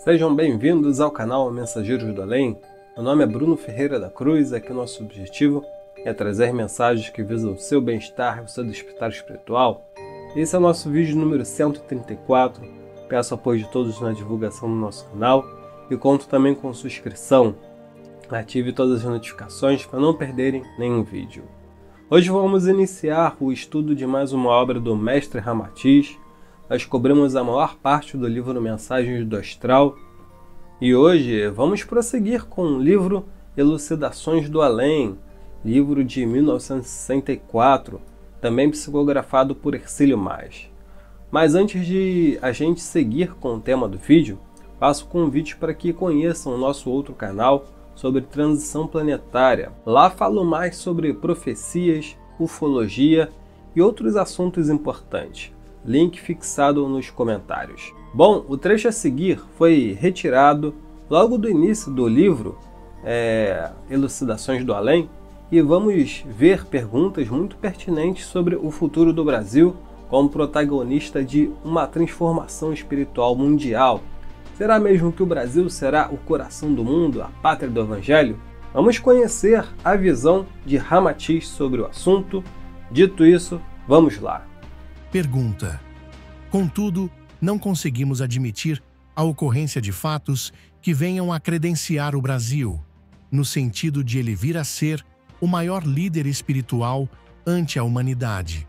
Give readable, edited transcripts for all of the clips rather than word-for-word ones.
Sejam bem-vindos ao canal Mensageiros do Além. Meu nome é Bruno Ferreira da Cruz e aqui o nosso objetivo é trazer mensagens que visam o seu bem-estar e o seu despertar espiritual. Esse é o nosso vídeo número 134. Peço apoio de todos na divulgação do nosso canal e conto também com sua inscrição. Ative todas as notificações para não perderem nenhum vídeo. Hoje vamos iniciar o estudo de mais uma obra do Mestre Ramatiz. Nós cobrimos a maior parte do livro Mensagens do Astral e hoje vamos prosseguir com o livro Elucidações do Além, livro de 1964, também psicografado por Hercílio Mas. Mas antes de a gente seguir com o tema do vídeo, faço convite para que conheçam o nosso outro canal sobre transição planetária. Lá falo mais sobre profecias, ufologia e outros assuntos importantes. Link fixado nos comentários. Bom, o trecho a seguir foi retirado logo do início do livro Elucidações do Além e vamos ver perguntas muito pertinentes sobre o futuro do Brasil como protagonista de uma transformação espiritual mundial. Será mesmo que o Brasil será o coração do mundo, a pátria do Evangelho? Vamos conhecer a visão de Ramatiz sobre o assunto. Dito isso, vamos lá. Pergunta. Contudo, não conseguimos admitir a ocorrência de fatos que venham a credenciar o Brasil, no sentido de ele vir a ser o maior líder espiritual ante a humanidade.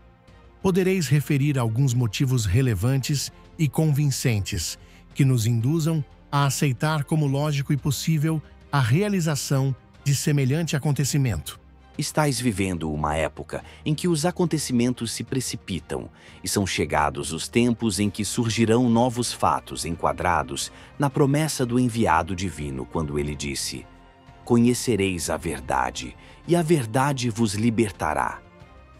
Podereis referir alguns motivos relevantes e convincentes que nos induzam a aceitar como lógico e possível a realização de semelhante acontecimento. Estais vivendo uma época em que os acontecimentos se precipitam e são chegados os tempos em que surgirão novos fatos enquadrados na promessa do enviado divino quando ele disse: "Conhecereis a verdade, e a verdade vos libertará."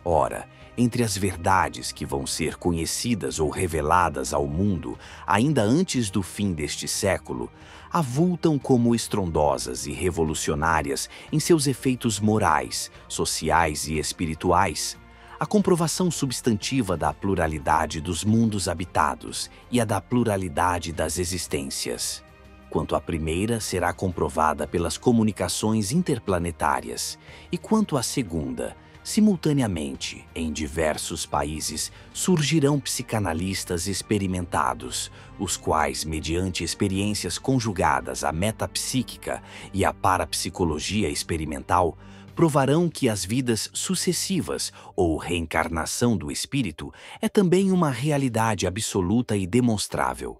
Ora, entre as verdades que vão ser conhecidas ou reveladas ao mundo ainda antes do fim deste século, avultam como estrondosas e revolucionárias em seus efeitos morais, sociais e espirituais, a comprovação substantiva da pluralidade dos mundos habitados e a da pluralidade das existências. Quanto à primeira será comprovada pelas comunicações interplanetárias, e quanto à segunda, simultaneamente, em diversos países, surgirão psicanalistas experimentados, os quais, mediante experiências conjugadas à metapsíquica e à parapsicologia experimental, provarão que as vidas sucessivas ou reencarnação do espírito é também uma realidade absoluta e demonstrável.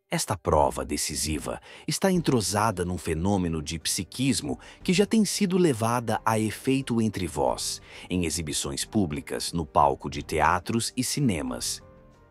Esta prova decisiva está entrosada num fenômeno de psiquismo que já tem sido levada a efeito entre vós, em exibições públicas, no palco de teatros e cinemas.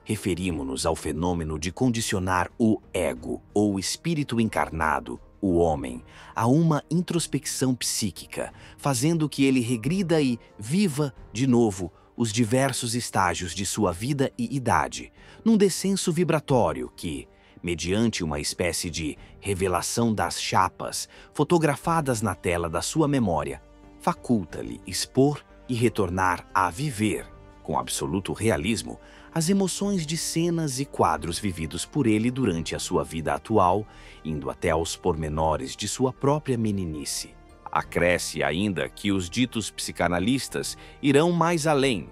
Referimos-nos ao fenômeno de condicionar o ego, ou espírito encarnado, o homem, a uma introspecção psíquica, fazendo que ele regrida e viva, de novo, os diversos estágios de sua vida e idade, num descenso vibratório que, mediante uma espécie de revelação das chapas fotografadas na tela da sua memória, faculta-lhe expor e retornar a viver, com absoluto realismo, as emoções de cenas e quadros vividos por ele durante a sua vida atual, indo até aos pormenores de sua própria meninice. Acresce ainda que os ditos psicanalistas irão mais além,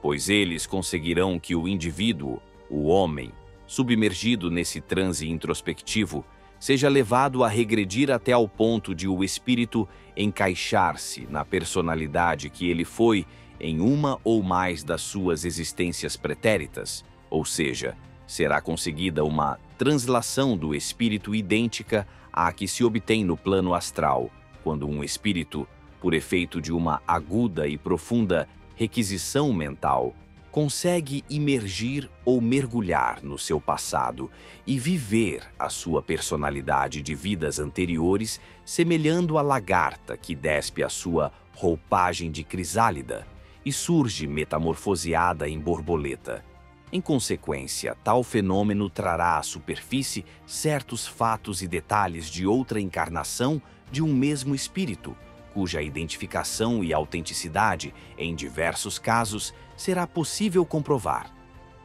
pois eles conseguirão que o indivíduo, o homem, submergido nesse transe introspectivo, seja levado a regredir até ao ponto de o espírito encaixar-se na personalidade que ele foi em uma ou mais das suas existências pretéritas, ou seja, será conseguida uma translação do espírito idêntica à que se obtém no plano astral, quando um espírito, por efeito de uma aguda e profunda requisição mental, consegue imergir ou mergulhar no seu passado e viver a sua personalidade de vidas anteriores, semelhando a lagarta que despe a sua roupagem de crisálida e surge metamorfoseada em borboleta. Em consequência, tal fenômeno trará à superfície certos fatos e detalhes de outra encarnação de um mesmo espírito, cuja identificação e autenticidade, em diversos casos, será possível comprovar.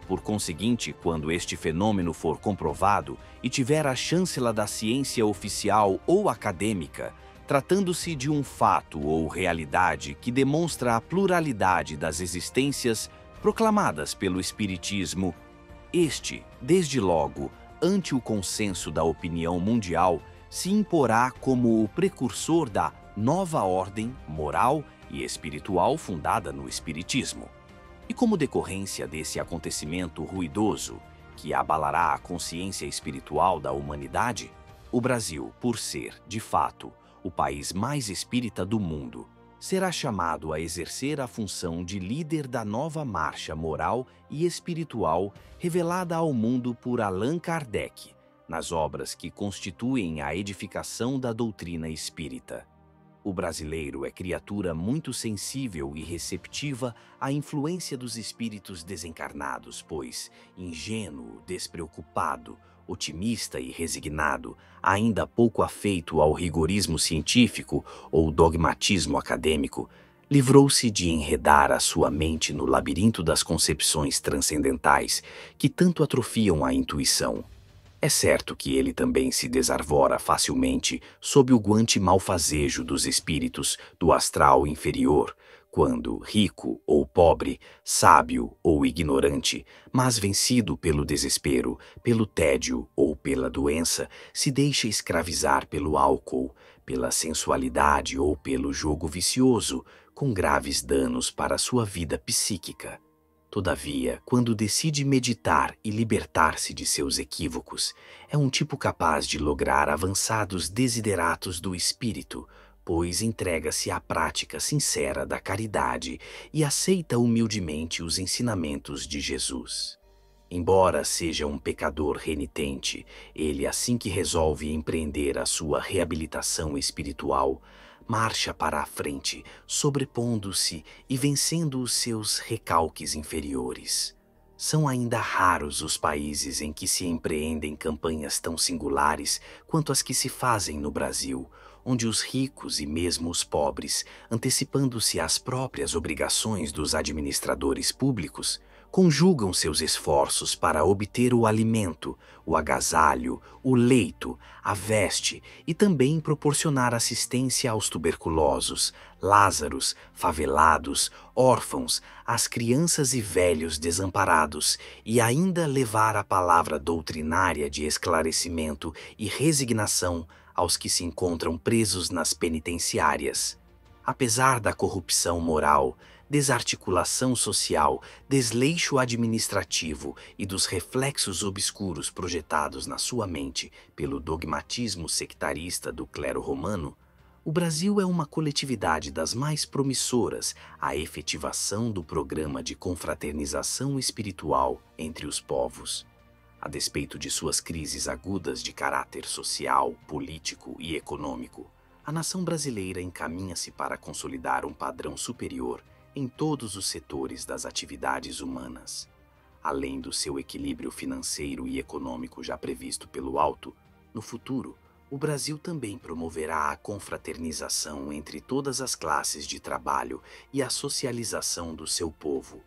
Por conseguinte, quando este fenômeno for comprovado e tiver a chancela da ciência oficial ou acadêmica, tratando-se de um fato ou realidade que demonstra a pluralidade das existências proclamadas pelo Espiritismo, este, desde logo, ante o consenso da opinião mundial, se imporá como o precursor da nova ordem moral e espiritual fundada no Espiritismo. E como decorrência desse acontecimento ruidoso, que abalará a consciência espiritual da humanidade, o Brasil, por ser, de fato, o país mais espírita do mundo, será chamado a exercer a função de líder da nova marcha moral e espiritual revelada ao mundo por Allan Kardec, nas obras que constituem a edificação da doutrina espírita. O brasileiro é criatura muito sensível e receptiva à influência dos espíritos desencarnados, pois, ingênuo, despreocupado, otimista e resignado, ainda pouco afeito ao rigorismo científico ou dogmatismo acadêmico, livrou-se de enredar a sua mente no labirinto das concepções transcendentais que tanto atrofiam a intuição. É certo que ele também se desarvora facilmente sob o guante malfazejo dos espíritos do astral inferior, quando, rico ou pobre, sábio ou ignorante, mas vencido pelo desespero, pelo tédio ou pela doença, se deixa escravizar pelo álcool, pela sensualidade ou pelo jogo vicioso, com graves danos para sua vida psíquica. Todavia, quando decide meditar e libertar-se de seus equívocos, é um tipo capaz de lograr avançados desideratos do espírito, pois entrega-se à prática sincera da caridade e aceita humildemente os ensinamentos de Jesus. Embora seja um pecador renitente, ele, assim que resolve empreender a sua reabilitação espiritual, marcha para a frente, sobrepondo-se e vencendo os seus recalques inferiores. São ainda raros os países em que se empreendem campanhas tão singulares quanto as que se fazem no Brasil, onde os ricos e mesmo os pobres, antecipando-se às próprias obrigações dos administradores públicos, conjugam seus esforços para obter o alimento, o agasalho, o leito, a veste e também proporcionar assistência aos tuberculosos, lázaros, favelados, órfãos, às crianças e velhos desamparados e ainda levar a palavra doutrinária de esclarecimento e resignação aos que se encontram presos nas penitenciárias. Apesar da corrupção moral, desarticulação social, desleixo administrativo e dos reflexos obscuros projetados na sua mente pelo dogmatismo sectarista do clero romano, o Brasil é uma coletividade das mais promissoras à efetivação do programa de confraternização espiritual entre os povos. A despeito de suas crises agudas de caráter social, político e econômico, a nação brasileira encaminha-se para consolidar um padrão superior em todos os setores das atividades humanas. Além do seu equilíbrio financeiro e econômico já previsto pelo alto, no futuro, o Brasil também promoverá a confraternização entre todas as classes de trabalho e a socialização do seu povo.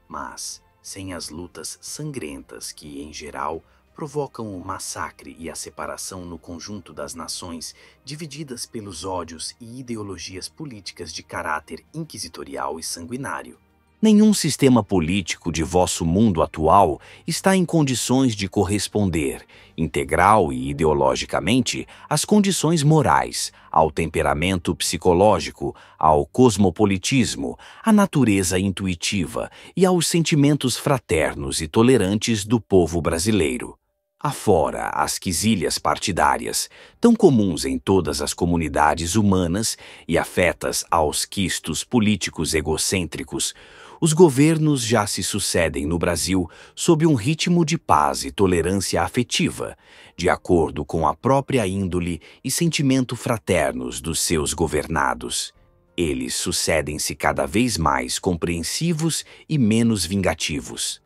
Mas, sem as lutas sangrentas que, em geral, provocam o massacre e a separação no conjunto das nações, divididas pelos ódios e ideologias políticas de caráter inquisitorial e sanguinário. Nenhum sistema político de vosso mundo atual está em condições de corresponder, integral e ideologicamente, às condições morais, ao temperamento psicológico, ao cosmopolitismo, à natureza intuitiva e aos sentimentos fraternos e tolerantes do povo brasileiro. Afora as quizílias partidárias, tão comuns em todas as comunidades humanas e afetas aos quistos políticos egocêntricos, os governos já se sucedem no Brasil sob um ritmo de paz e tolerância afetiva, de acordo com a própria índole e sentimento fraternos dos seus governados. Eles sucedem-se cada vez mais compreensivos e menos vingativos.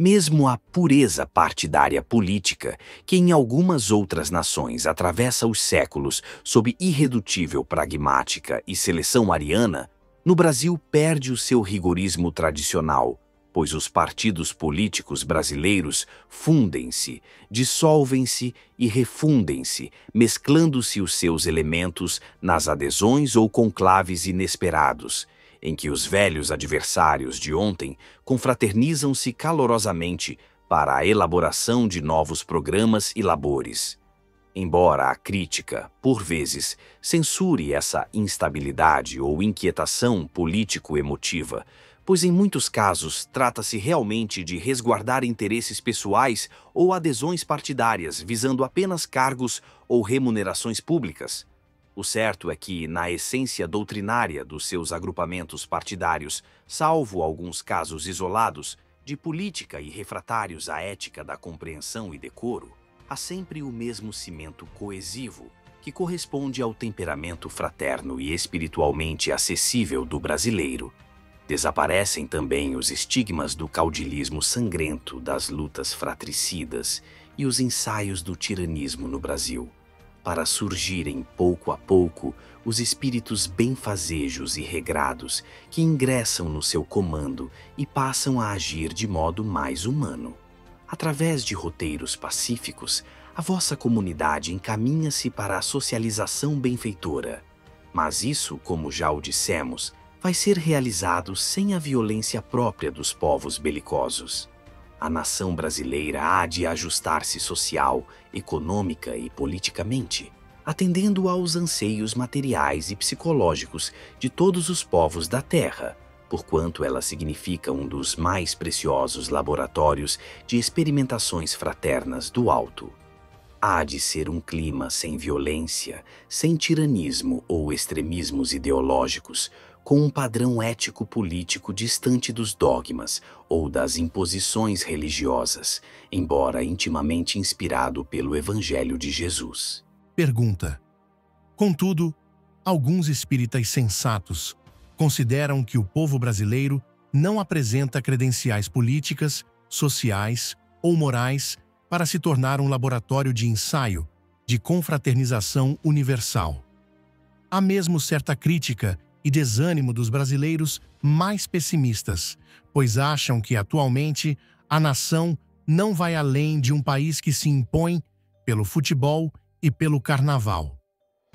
Mesmo a pureza partidária política, que em algumas outras nações atravessa os séculos sob irredutível pragmática e seleção ariana, no Brasil perde o seu rigorismo tradicional, pois os partidos políticos brasileiros fundem-se, dissolvem-se e refundem-se, mesclando-se os seus elementos nas adesões ou conclaves inesperados, em que os velhos adversários de ontem confraternizam-se calorosamente para a elaboração de novos programas e labores. Embora a crítica, por vezes, censure essa instabilidade ou inquietação político-emotiva, pois em muitos casos trata-se realmente de resguardar interesses pessoais ou adesões partidárias visando apenas cargos ou remunerações públicas. O certo é que, na essência doutrinária dos seus agrupamentos partidários, salvo alguns casos isolados, de política e refratários à ética da compreensão e decoro, há sempre o mesmo cimento coesivo, que corresponde ao temperamento fraterno e espiritualmente acessível do brasileiro. Desaparecem também os estigmas do caudilismo sangrento, das lutas fratricidas e os ensaios do tiranismo no Brasil, para surgirem pouco a pouco os espíritos benfazejos e regrados que ingressam no seu comando e passam a agir de modo mais humano. Através de roteiros pacíficos, a vossa comunidade encaminha-se para a socialização benfeitora. Mas isso, como já o dissemos, vai ser realizado sem a violência própria dos povos belicosos. A nação brasileira há de ajustar-se social, econômica e politicamente, atendendo aos anseios materiais e psicológicos de todos os povos da Terra, porquanto ela significa um dos mais preciosos laboratórios de experimentações fraternas do alto. Há de ser um clima sem violência, sem tiranismo ou extremismos ideológicos, com um padrão ético-político distante dos dogmas ou das imposições religiosas, embora intimamente inspirado pelo Evangelho de Jesus. Pergunta. Contudo, alguns espíritas sensatos consideram que o povo brasileiro não apresenta credenciais políticas, sociais ou morais para se tornar um laboratório de ensaio, de confraternização universal. Há mesmo certa crítica e desânimo dos brasileiros mais pessimistas, pois acham que atualmente a nação não vai além de um país que se impõe pelo futebol e pelo carnaval.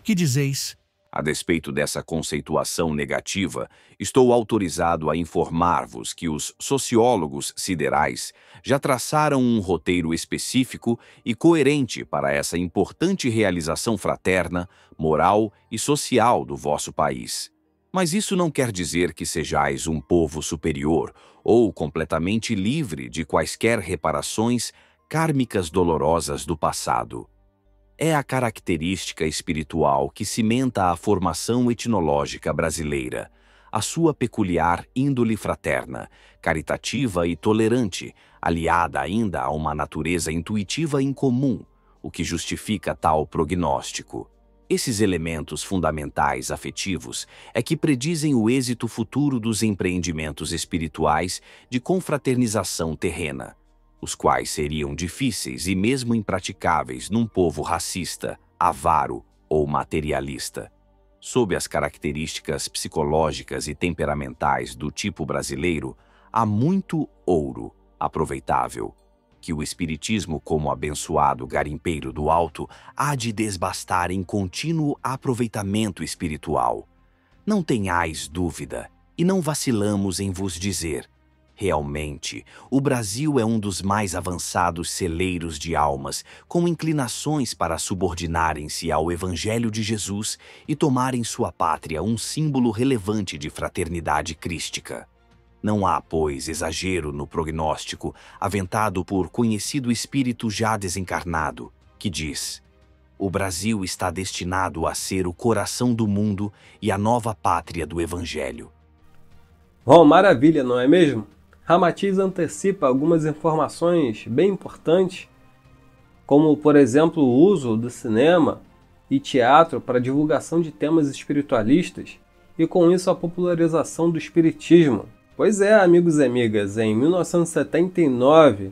Que dizeis? A despeito dessa conceituação negativa, estou autorizado a informar-vos que os sociólogos siderais já traçaram um roteiro específico e coerente para essa importante realização fraterna, moral e social do vosso país. Mas isso não quer dizer que sejais um povo superior ou completamente livre de quaisquer reparações kármicas dolorosas do passado. É a característica espiritual que cimenta a formação etnológica brasileira, a sua peculiar índole fraterna, caritativa e tolerante, aliada ainda a uma natureza intuitiva incomum, o que justifica tal prognóstico. Esses elementos fundamentais afetivos é que predizem o êxito futuro dos empreendimentos espirituais de confraternização terrena, os quais seriam difíceis e mesmo impraticáveis num povo racista, avaro ou materialista. Sob as características psicológicas e temperamentais do tipo brasileiro, há muito ouro aproveitável, que o espiritismo, como abençoado garimpeiro do alto, há de desbastar em contínuo aproveitamento espiritual. Não tenhais dúvida, e não vacilamos em vos dizer: realmente, o Brasil é um dos mais avançados celeiros de almas, com inclinações para subordinarem-se ao Evangelho de Jesus e tomarem sua pátria um símbolo relevante de fraternidade crística. Não há, pois, exagero no prognóstico aventado por conhecido espírito já desencarnado, que diz: o Brasil está destinado a ser o coração do mundo e a nova pátria do Evangelho. Bom, maravilha, não é mesmo? Ramatiz antecipa algumas informações bem importantes, como, por exemplo, o uso do cinema e teatro para divulgação de temas espiritualistas e, com isso, a popularização do espiritismo. Pois é, amigos e amigas, em 1979,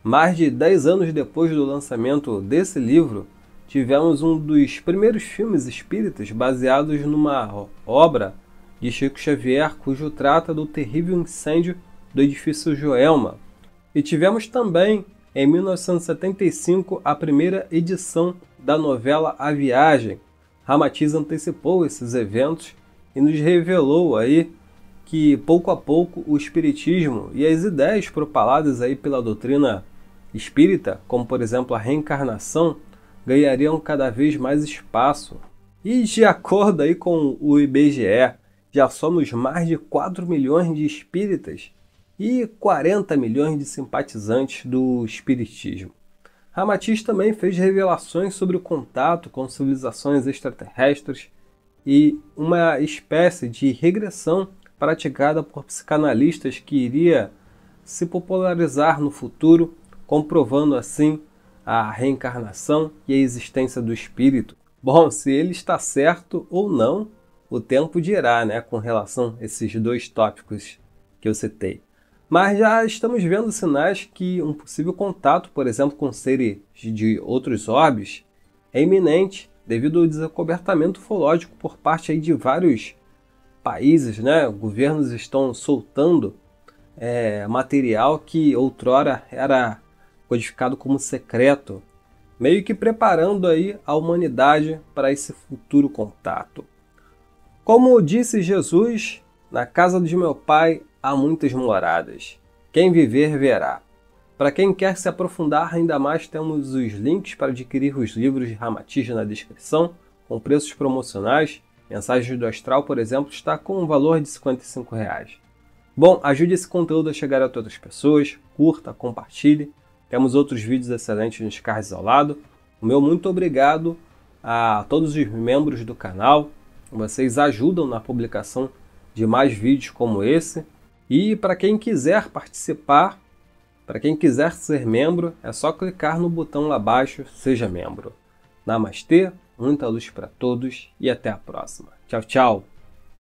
mais de 10 anos depois do lançamento desse livro, tivemos um dos primeiros filmes espíritas baseados numa obra de Chico Xavier, cujo trata do terrível incêndio do edifício Joelma. E tivemos também, em 1975, a primeira edição da novela A Viagem. Ramatiz antecipou esses eventos e nos revelou aí que, pouco a pouco, o espiritismo e as ideias propaladas aí pela doutrina espírita, como por exemplo a reencarnação, ganhariam cada vez mais espaço. E de acordo aí com o IBGE, já somos mais de 4 milhões de espíritas e 40 milhões de simpatizantes do espiritismo. Ramatiz também fez revelações sobre o contato com civilizações extraterrestres e uma espécie de regressão praticada por psicanalistas que iria se popularizar no futuro, comprovando assim a reencarnação e a existência do espírito. Bom, se ele está certo ou não, o tempo dirá, né, com relação a esses dois tópicos que eu citei. Mas já estamos vendo sinais que um possível contato, por exemplo, com seres de outros orbes, é iminente devido ao desacobertamento ufológico por parte aí de vários países, né? Governos estão soltando material que outrora era codificado como secreto, meio que preparando aí a humanidade para esse futuro contato. Como disse Jesus, na casa de meu Pai há muitas moradas. Quem viver, verá. Para quem quer se aprofundar ainda mais, temos os links para adquirir os livros de Ramatiz na descrição, com preços promocionais. Mensagens do Astral, por exemplo, está com um valor de R$ 55. Bom, ajude esse conteúdo a chegar a todas as pessoas, curta, compartilhe. Temos outros vídeos excelentes nos cards ao lado. O meu muito obrigado a todos os membros do canal. Vocês ajudam na publicação de mais vídeos como esse. E para quem quiser participar, para quem quiser ser membro, é só clicar no botão lá abaixo, seja membro. Namastê, muita luz para todos e até a próxima. Tchau, tchau!